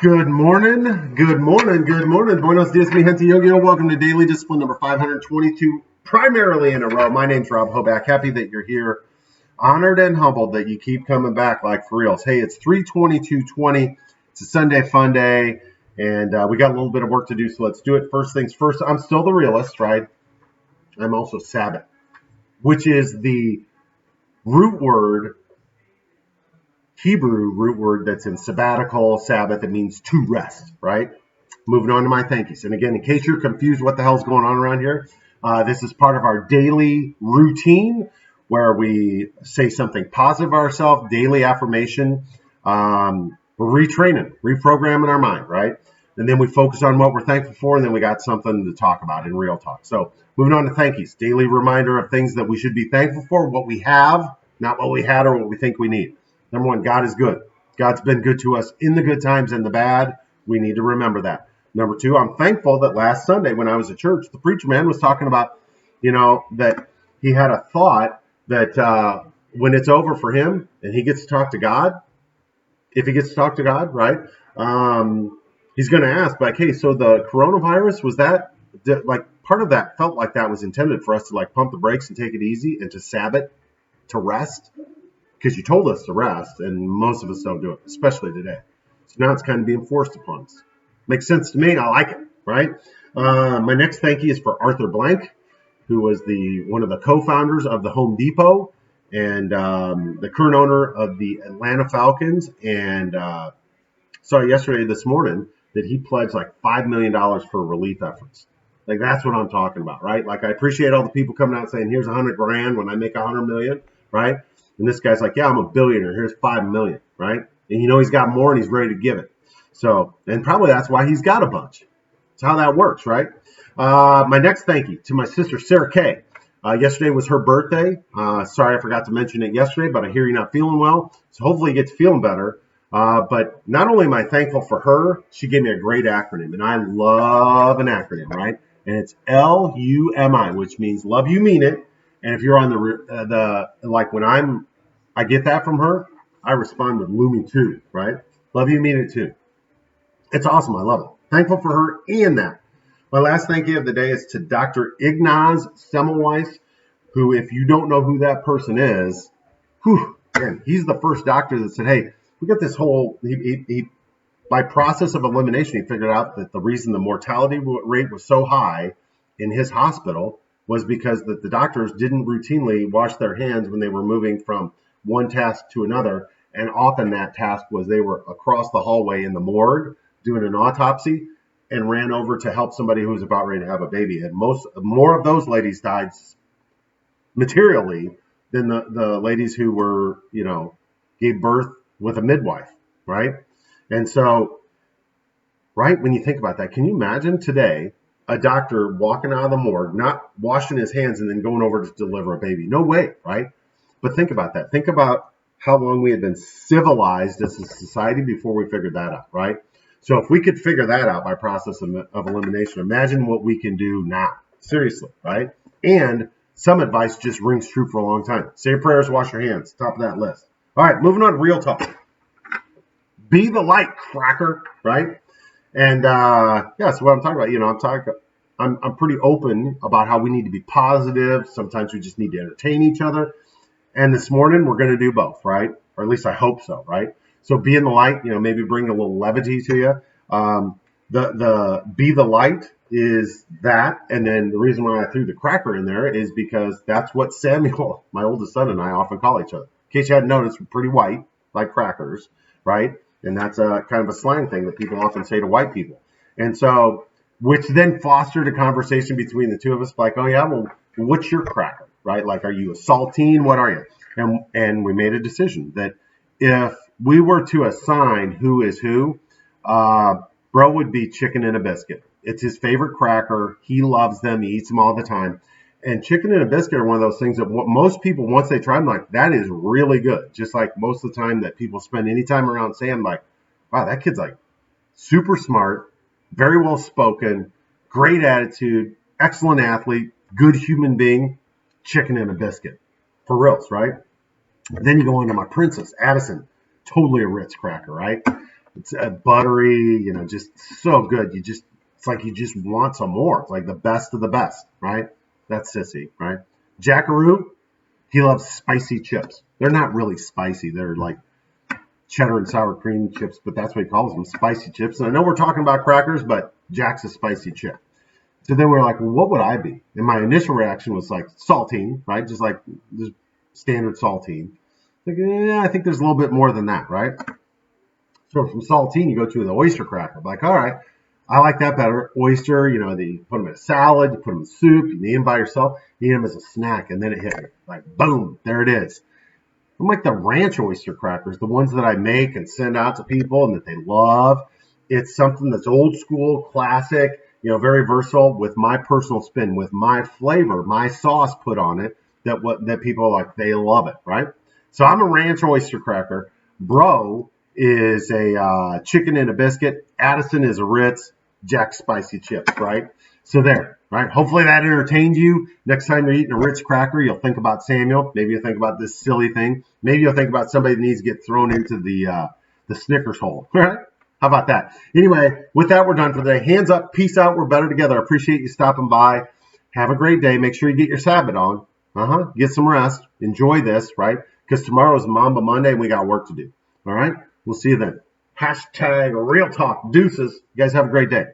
Good morning, good morning, good morning. Buenos dias, mi gente yo-yo. Welcome to Daily Discipline number 522, primarily in a row. My name's Rob Hoback. Happy that you're here. Honored and humbled that you keep coming back like for reals. Hey, it's 3/22/20. It's a Sunday fun day, and we got a little bit of work to do, so let's do it. First things first, I'm still the realist, right? I'm also Sabbath, which is the root word Hebrew root word that's in sabbatical, Sabbath. It means to rest, right? Moving on to my thank yous. And again, in case you're confused what the hell's going on around here, this is part of our daily routine where we say something positive of ourselves, daily affirmation. We're retraining, reprogramming our mind, right? And then we focus on what we're thankful for, and then we got something to talk about in real talk. So moving on to thank yous. Daily reminder of things that we should be thankful for, what we have, not what we had or what we think we need. Number one, God is good. God's been good to us in the good times and the bad. We need to remember that. Number two, I'm thankful that last Sunday when I was at church, the preacher man was talking about, that he had a thought that when it's over for him and he gets to talk to God, if he gets to talk to God, right, he's going to ask, like, hey, so the coronavirus, was that, like, part of that felt like that was intended for us to, like, pump the brakes and take it easy and to Sabbath, to rest? Because you told us to rest, and most of us don't do it, especially today. So now it's kind of being forced upon us. Makes sense to me. I like it, right? My next thank you is for Arthur Blank, who was one of the co-founders of the Home Depot and the current owner of the Atlanta Falcons. And saw yesterday, this morning, that he pledged like $5 million for relief efforts. Like, that's what I'm talking about, right? Like, I appreciate all the people coming out saying, here's $100,000 when I make $100 million, right? And this guy's like, yeah, I'm a billionaire. Here's $5 million, right? And he's got more and he's ready to give it. So, and probably that's why he's got a bunch. That's how that works, right? My next thank you to my sister, Sarah Kay. Yesterday was her birthday. Sorry I forgot to mention it yesterday, but I hear you're not feeling well. So hopefully you get to feeling better. But not only am I thankful for her, she gave me a great acronym. And I love an acronym, right? And it's LUMI, which means love you, mean it. And if you're on when I get that from her, I respond with Lumi too, right? Love you, mean it too. It's awesome. I love it. Thankful for her and that. My last thank you of the day is to Dr. Ignaz Semmelweis, who, if you don't know who that person is, man, he's the first doctor that said, hey, we got this whole, he by process of elimination, he figured out that the reason the mortality rate was so high in his hospital was because that the doctors didn't routinely wash their hands when they were moving from one task to another. And often that task was they were across the hallway in the morgue doing an autopsy and ran over to help somebody who was about ready to have a baby. And more of those ladies died materially than the ladies who were, gave birth with a midwife, right? And so, right, when you think about that, can you imagine today a doctor walking out of the morgue, not washing his hands and then going over to deliver a baby? No way, right? But think about that. Think about how long we had been civilized as a society before we figured that out, right? So if we could figure that out by process of elimination, imagine what we can do now. Seriously, right? And some advice just rings true for a long time. Say your prayers, wash your hands. Top of that list. All right, moving on to real talk. Be the light, cracker, right? And so what I'm talking about, I'm pretty open about how we need to be positive. Sometimes we just need to entertain each other. And this morning we're going to do both, right? Or at least I hope so, right? So be in the light, maybe bring a little levity to you. The be the light is that. And then the reason why I threw the cracker in there is because that's what Samuel, my oldest son, and I often call each other. In case you hadn't noticed, we're pretty white, like crackers, right? And that's a kind of a slang thing that people often say to white people. And so, which then fostered a conversation between the two of us, like, oh yeah, well, what's your cracker, right? Like, are you a saltine? What are you? And we made a decision that if we were to assign who is who, bro would be chicken and a biscuit. It's his favorite cracker. He loves them. He eats them all the time. And chicken and a biscuit are one of those things that most people, once they try them, like, that is really good. Just like most of the time that people spend any time around Sam, like, wow, that kid's like super smart, very well spoken, great attitude, excellent athlete, good human being, chicken and a biscuit. For reals, right? Then you go into my princess, Addison. totally a Ritz cracker, right? It's buttery, just so good. It's like you just want some more. It's like the best of the best, right? That's Sissy, right? Jackaroo, he loves spicy chips. They're not really spicy. They're like cheddar and sour cream chips, but that's what he calls them, spicy chips. And I know we're talking about crackers, but Jack's a spicy chip. So then we're like, well, what would I be? And my initial reaction was like saltine, right? Just like just standard saltine. Like, I think there's a little bit more than that, right? So from saltine, you go to the oyster cracker. I'm like, all right, I like that better. Oyster, you put them in a salad, you put them in soup, you eat them by yourself, you eat them as a snack, and then it hit me. Like, boom, there it is. I'm like the ranch oyster crackers, the ones that I make and send out to people and that they love. It's something that's old school, classic, very versatile with my personal spin, with my flavor, my sauce put on it that people like, they love it, right? So I'm a ranch oyster cracker. Bro is a chicken and a biscuit. Addison is a Ritz. Jack spicy chips, right? So there, right? Hopefully that entertained you. Next time you're eating a Ritz cracker, you'll think about Samuel. Maybe you'll think about this silly thing. Maybe you'll think about somebody that needs to get thrown into the Snickers hole, right? How about that? Anyway, with that, we're done for today. Hands up, peace out. We're better together. I appreciate you stopping by. Have a great day. Make sure you get your Sabbath on. Get some rest. Enjoy this, right? Because tomorrow is Mamba Monday and we got work to do. All right? We'll see you then. # Real Talk. Deuces. You guys have a great day.